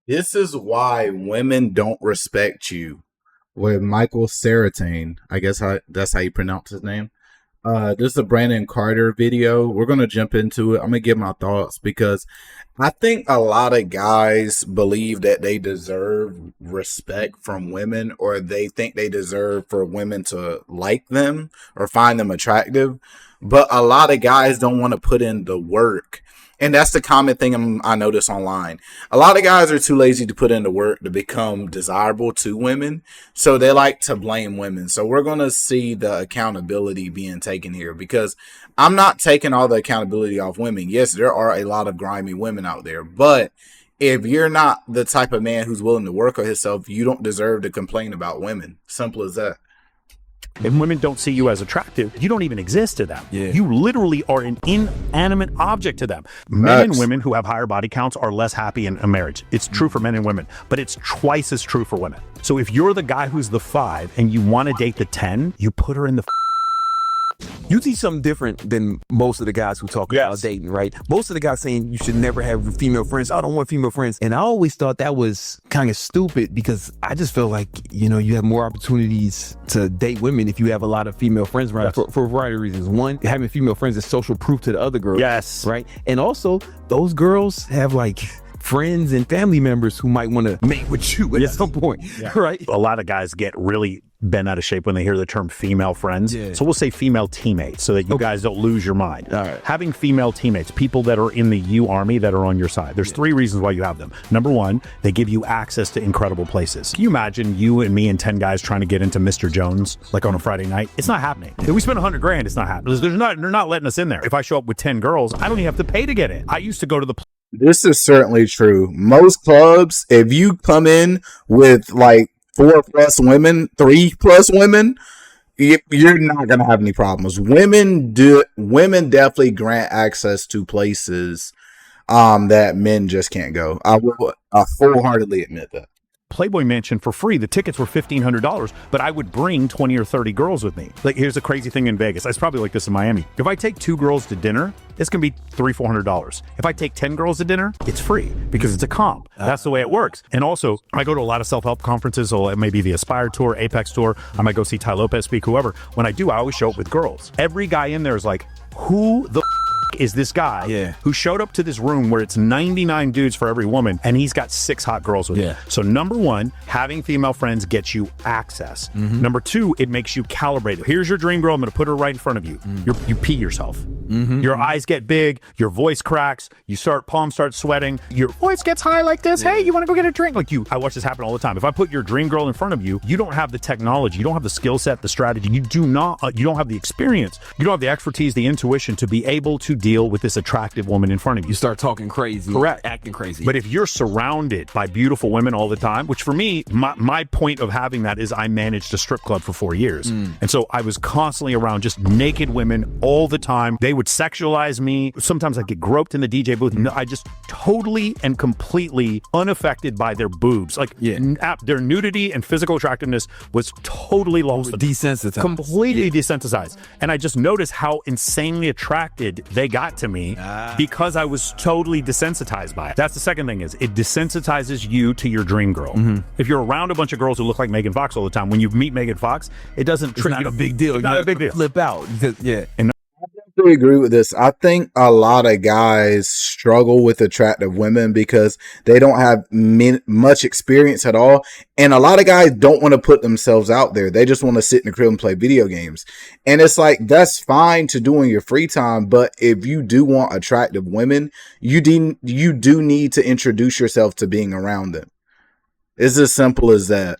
This is why women don't respect you. With Michael Sartain, I guess that's how you pronounce his name. This is a Brandon Carter video. We're gonna jump into it. I'm gonna give my thoughts because I think a lot of guys believe that they deserve respect from women, or they think they deserve for women to like them or find them attractive. But a lot of guys don't want to put in the work. And that's the common thing I notice online. A lot of guys are too lazy to put in the work to become desirable to women. So they like to blame women. So we're going to see the accountability being taken here, because I'm not taking all the accountability off women. Yes, there are a lot of grimy women out there. But if you're not the type of man who's willing to work on himself, you don't deserve to complain about women. Simple as that. If women don't see you as attractive, you don't even exist to them. Yeah. You literally are an inanimate object to them. Men and women who have higher body counts are less happy in a marriage. It's true for men and women, but it's twice as true for women. So if you're the guy who's the 5 and you want to date the 10, you put her in the You see something different than most of the guys who talk about dating, right? Most of the guys saying you should never have female friends. I don't want female friends. And I always thought that was kind of stupid, because I just feel like, you have more opportunities to date women if you have a lot of female friends, right? For a variety of reasons. One, having female friends is social proof to the other girls. Yes. Right? And also, those girls have like friends and family members who might want to mate with you at some point, right? A lot of guys get really bent out of shape when they hear the term female friends. Yeah. So we'll say female teammates so that you guys don't lose your mind. All right. Having female teammates, people that are in the U Army that are on your side. There's 3 reasons why you have them. Number 1, they give you access to incredible places. Can you imagine you and me and 10 guys trying to get into Mr. Jones like on a Friday night? It's not happening. If we spend $100,000, it's not happening. They're not letting us in there. If I show up with 10 girls, I don't even have to pay to get in. I used to go to the This is certainly true. Most clubs, if you come in with like 4+ women, 3+ women, you're not gonna have any problems. Women definitely grant access to places that men just can't go. I will full-heartedly admit that. Playboy Mansion for free. The tickets were $1,500, but I would bring 20 or 30 girls with me. Like, here's a crazy thing in Vegas. It's probably like this in Miami. If I take 2 girls to dinner, it's going to be $300-$400. If I take 10 girls to dinner, it's free because it's a comp. That's the way it works. And also, I go to a lot of self-help conferences, so it may be the Aspire Tour, Apex Tour. I might go see Ty Lopez speak, whoever. When I do, I always show up with girls. Every guy in there is like, who the is this guy who showed up to this room where it's 99 dudes for every woman, and he's got 6 hot girls with him. So number 1, having female friends gets you access. Number 2, it makes you calibrated. Here's your dream girl. I'm going to put her right in front of you. You pee yourself. Your eyes get big. Your voice cracks. Palms start sweating. Your voice gets high like this. Hey, you want to go get a drink? I watch this happen all the time. If I put your dream girl in front of you, you don't have the technology. You don't have the skill set, the strategy. You don't have the experience. You don't have the expertise, the intuition to be able to deal with this attractive woman in front of you. You start talking crazy. Correct. Acting crazy. But if you're surrounded by beautiful women all the time, which for me, my point of having that is I managed a strip club for 4 years. And so I was constantly around just naked women all the time. They would sexualize me. Sometimes I'd get groped in the DJ booth. I just totally and completely unaffected by their boobs. Their nudity and physical attractiveness was totally lost. Desensitized. Completely desensitized. And I just noticed how insanely attracted they got to me because I was totally desensitized by it. That's the second thing, is it desensitizes you to your dream girl. If you're around a bunch of girls who look like Megan Fox all the time, when you meet Megan Fox, it doesn't It's not a big deal. It's not a big deal. Flip out. And I agree with this. I think a lot of guys struggle with attractive women because they don't have much experience at all. And a lot of guys don't want to put themselves out there. They just want to sit in the crib and play video games. And it's like, that's fine to do in your free time. But if you do want attractive women, you do need to introduce yourself to being around them. It's as simple as that.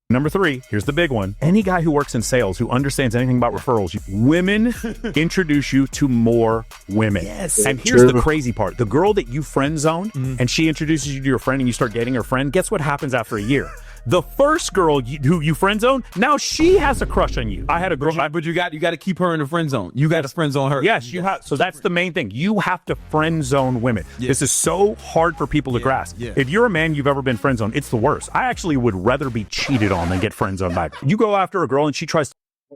Number 3, here's the big one. Any guy who works in sales, who understands anything about referrals, women introduce you to more women. Yes. And here's the crazy part. The girl that you friend zone and she introduces you to your friend and you start dating her friend, guess what happens after a year? The first girl who you friend zone, now she has a crush on you. I had a girl, but you got to keep her in the friend zone. You got to friend zone her. Yes, you have. So that's the main thing. You have to friend zone women. This is so hard for people to grasp. If you're a man, you've ever been friend zoned, it's the worst. I actually would rather be cheated on than get friend zoned back. You go after a girl and she tries to...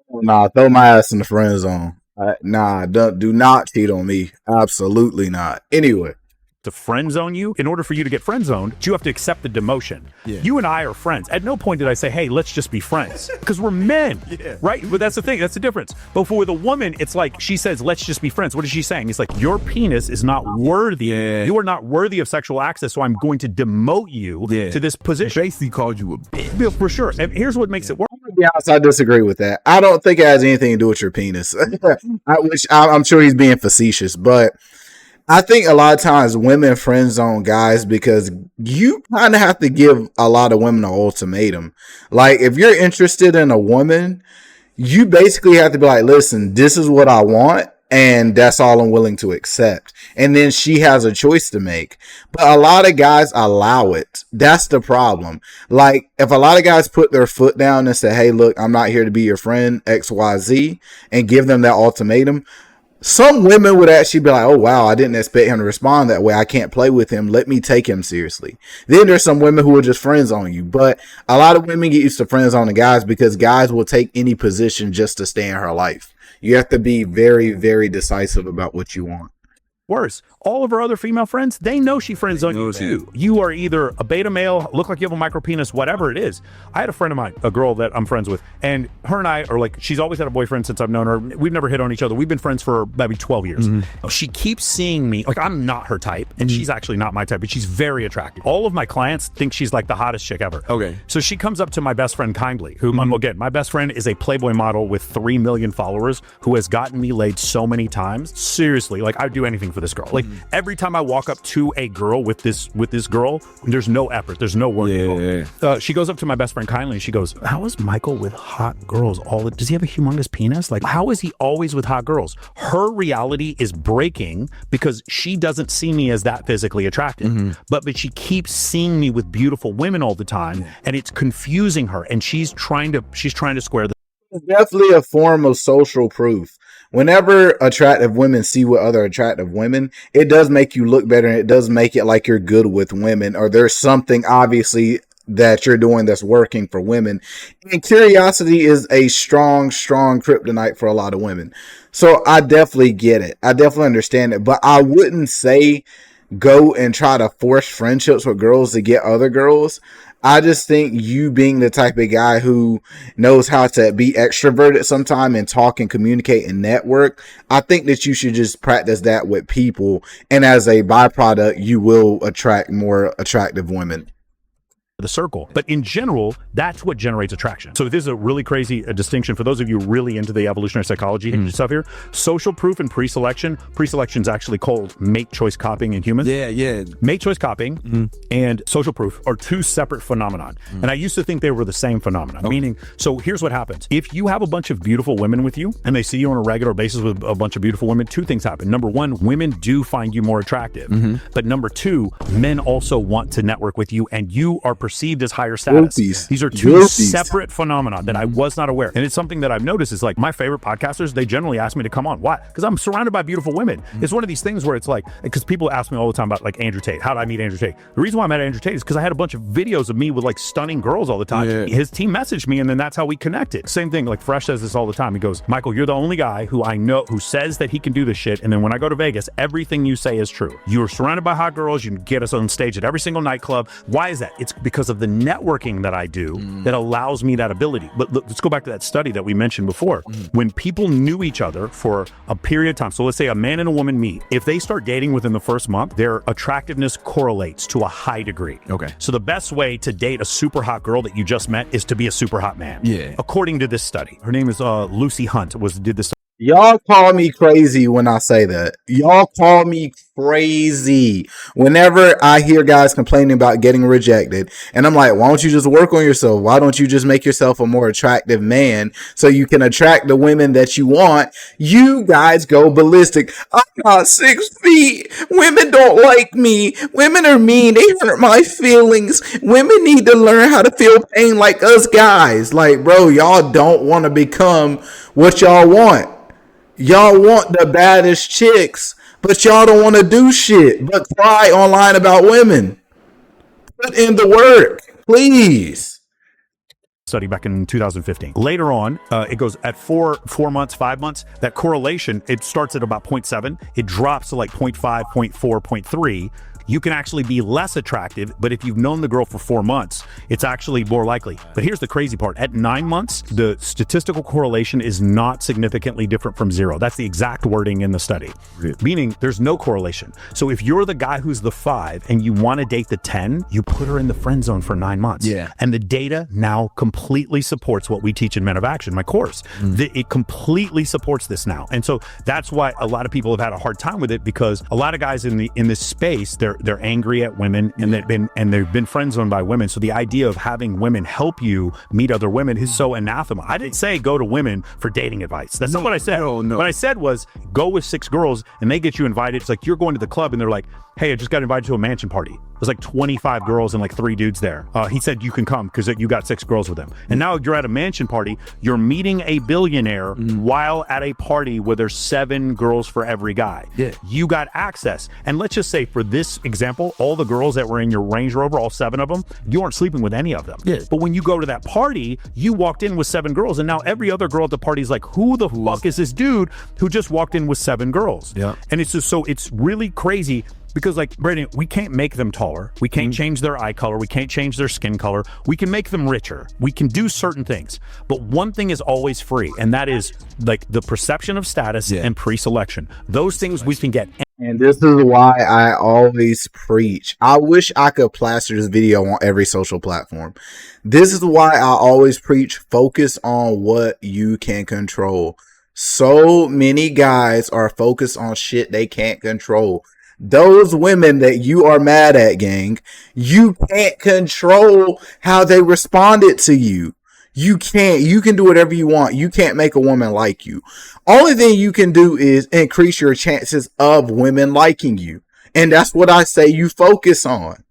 Nah, throw my ass in the friend zone. Nah, do not cheat on me. Absolutely not. Anyway. to friend zone you. In order for you to get friend zoned, you have to accept the demotion. You and I are friends. At no point did I say, hey, let's just be friends, because we're men, right? But that's the thing. That's the difference. But with a woman, it's like she says, let's just be friends. What is she saying? It's like, your penis is not worthy. You are not worthy of sexual access, so I'm going to demote you to this position. Basically called you a bitch. For sure. And here's what makes it work. To be honest, I disagree with that. I don't think it has anything to do with your penis. I'm sure he's being facetious, but I think a lot of times women friend zone guys because you kind of have to give a lot of women an ultimatum. Like, if you're interested in a woman, you basically have to be like, listen, this is what I want, and that's all I'm willing to accept. And then she has a choice to make. But a lot of guys allow it. That's the problem. Like, if a lot of guys put their foot down and say, hey, look, I'm not here to be your friend, XYZ, and give them that ultimatum, some women would actually be like, oh, wow, I didn't expect him to respond that way. I can't play with him. Let me take him seriously. Then there's some women who are just friends on you. But a lot of women get used to friends on the guys because guys will take any position just to stay in her life. You have to be very, very decisive about what you want. Worse, all of her other female friends, they know she friend zone you too. You are either a beta male, look like you have a micro penis, whatever it is. I had a friend of mine, a girl that I'm friends with, and her and I are like, she's always had a boyfriend since I've known her. We've never hit on each other. We've been friends for maybe 12 years. She keeps seeing me, like, I'm not her type, and she's actually not my type, but she's very attractive. All of my clients think she's like the hottest chick ever. Okay. So she comes up to my best friend Kindly, who, again, my best friend is a Playboy model with 3 million followers who has gotten me laid so many times. Seriously, like, I'd do anything for this girl. Like, every time I walk up to a girl with this girl, there's no effort, there's no work involved. She goes up to my best friend Kindly and she goes, how is Michael with hot girls? Does he have a humongous penis? Like, how is he always with hot girls? Her reality is breaking because she doesn't see me as that physically attractive, but she keeps seeing me with beautiful women all the time, and it's confusing her, and she's trying to square the. It's definitely a form of social proof. Whenever attractive women see with other attractive women, it does make you look better, and it does make it like you're good with women, or there's something obviously that you're doing that's working for women. And curiosity is a strong kryptonite for a lot of women. So I definitely get it. I definitely understand it. But I wouldn't say go and try to force friendships with girls to get other girls. I just think you being the type of guy who knows how to be extroverted sometime and talk and communicate and network, I think that you should just practice that with people. And as a byproduct, you will attract more attractive women. The circle. But in general, that's what generates attraction. So this is a really crazy distinction for those of you really into the evolutionary psychology stuff here. Social proof and pre-selection. Pre-selection is actually called mate choice copying in humans. Mate choice copying and social proof are two separate phenomenon. And I used to think they were the same phenomenon. Meaning, so here's what happens. If you have a bunch of beautiful women with you and they see you on a regular basis with a bunch of beautiful women, two things happen. Number one, women do find you more attractive. But number two, men also want to network with you, and you are perceived as higher status. These are two separate phenomena that I was not aware. And it's something that I've noticed is like my favorite podcasters, they generally ask me to come on. Why? Because I'm surrounded by beautiful women. It's one of these things where it's like, because people ask me all the time about like Andrew Tate. How did I meet Andrew Tate? The reason why I met Andrew Tate is because I had a bunch of videos of me with like stunning girls all the time. His team messaged me, and then that's how we connected. Same thing, like Fresh says this all the time. He goes, Michael, you're the only guy who I know who says that he can do this shit. And then when I go to Vegas, everything you say is true. You're surrounded by hot girls. You can get us on stage at every single nightclub. Why is that? It's because of the networking that I do that allows me that ability. But look, let's go back to that study that we mentioned before. When people knew each other for a period of time, so let's say a man and a woman meet, if they start dating within the first month, their attractiveness correlates to a high degree. So the best way to date a super hot girl that you just met is to be a super hot man. According to this study. Her name is Lucy Hunt did this. Y'all call me crazy when I say that. Y'all call me crazy whenever I hear guys complaining about getting rejected. And I'm like, why don't you just work on yourself? Why don't you just make yourself a more attractive man so you can attract the women that you want? You guys go ballistic. I'm not 6 feet. Women don't like me. Women are mean. They hurt my feelings. Women need to learn how to feel pain like us guys. Like, bro, y'all don't want to become what y'all want. Y'all want the baddest chicks, but y'all don't want to do shit but cry online about women. Put in the work, please. study back in 2015. Later on, it goes at 4 months, 5 months, that correlation, it starts at about 0.7. It drops to like 0.5, 0.4, 0.3. You can actually be less attractive, but if you've known the girl for 4 months, it's actually more likely. But here's the crazy part. At 9 months, the statistical correlation is not significantly different from 0. That's the exact wording in the study, meaning there's no correlation. So if you're the guy who's the 5 and you want to date the 10, you put her in the friend zone for 9 months. Yeah. And the data now completely supports what we teach in Men of Action, my course. It completely supports this now. And so that's why a lot of people have had a hard time with it, because a lot of guys in this space, they're angry at women, and they've been friend zoned by women. So the idea of having women help you meet other women is so anathema. I didn't say go to women for dating advice. That's not what I said. No. What I said was go with 6 girls and they get you invited. It's like you're going to the club and they're like, hey, I just got invited to a mansion party. There's like 25 girls and like 3 dudes there. He said you can come because you got 6 girls with him. And now you're at a mansion party. You're meeting a billionaire while at a party where there's 7 girls for every guy. Yeah. You got access. And let's just say for this example, all the girls that were in your Range Rover, all 7 of them, you aren't sleeping with any of them. Yeah. But when you go to that party, you walked in with 7 girls, and now every other girl at the party is like, who the fuck is this dude who just walked in with 7 girls? Yeah. And it's just so, it's really crazy. Because like, Brandon, we can't make them taller. We can't change their eye color. We can't change their skin color. We can make them richer. We can do certain things. But one thing is always free, and that is like the perception of status and pre-selection. Those things we can get. And this is why I always preach. I wish I could plaster this video on every social platform. This is why I always preach, focus on what you can control. So many guys are focused on shit they can't control. Those women that you are mad at, gang, you can't control how they responded to you. You can't. You can do whatever you want. You can't make a woman like you. Only thing you can do is increase your chances of women liking you. And that's what I say you focus on.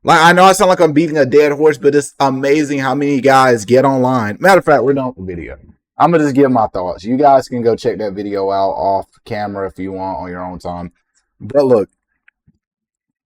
Like, I know I sound like I'm beating a dead horse, but it's amazing how many guys get online. Matter of fact, we're done with the video. I'm going to just give my thoughts. You guys can go check that video out off camera if you want on your own time. But look,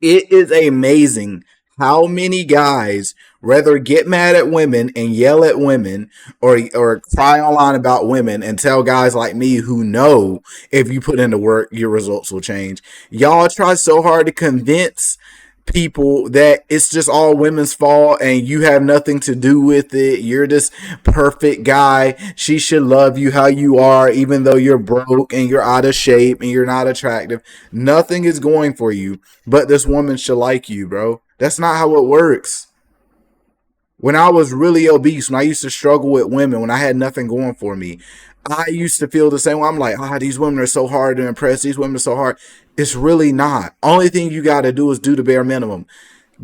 it is amazing how many guys rather get mad at women and yell at women or cry online about women and tell guys like me who know if you put in the work, your results will change. Y'all try so hard to convince people that it's just all women's fault and you have nothing to do with it. You're this perfect guy. She should love you how you are, even though you're broke and you're out of shape and you're not attractive. Nothing is going for you, but this woman should like you, bro. That's not how it works. When I was really obese, when I used to struggle with women, when I had nothing going for me, I used to feel the same way. I'm like, these women are so hard to impress. These women are so hard. It's really not. Only thing you got to do is do the bare minimum.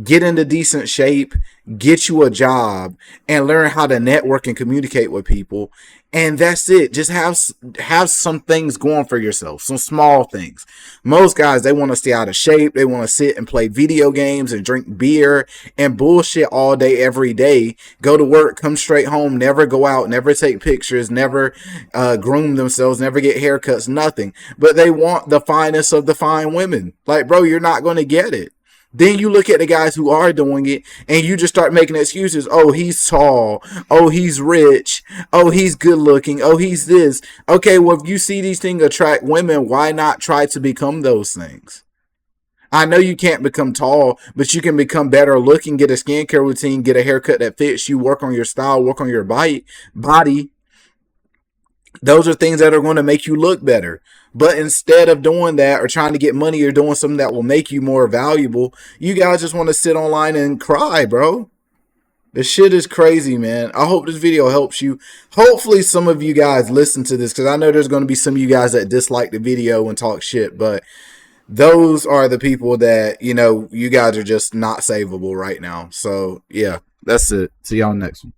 Get into decent shape, get you a job, and learn how to network and communicate with people. And that's it. Just have some things going for yourself, some small things. Most guys, they want to stay out of shape. They want to sit and play video games and drink beer and bullshit all day, every day. Go to work, come straight home, never go out, never take pictures, never groom themselves, never get haircuts, nothing. But they want the finest of the fine women. Like, bro, you're not going to get it. Then you look at the guys who are doing it and you just start making excuses. Oh, he's tall. Oh, he's rich. Oh, he's good looking. Oh, he's this. Okay, well, if you see these things attract women, why not try to become those things? I know you can't become tall, but you can become better looking, get a skincare routine, get a haircut that fits you, work on your style, work on your body. Those are things that are going to make you look better. But instead of doing that or trying to get money or doing something that will make you more valuable, you guys just want to sit online and cry, bro. This shit is crazy, man. I hope this video helps you. Hopefully some of you guys listen to this, because I know there's going to be some of you guys that dislike the video and talk shit. But those are the people that, you know, you guys are just not savable right now. So, yeah, that's it. See y'all next one.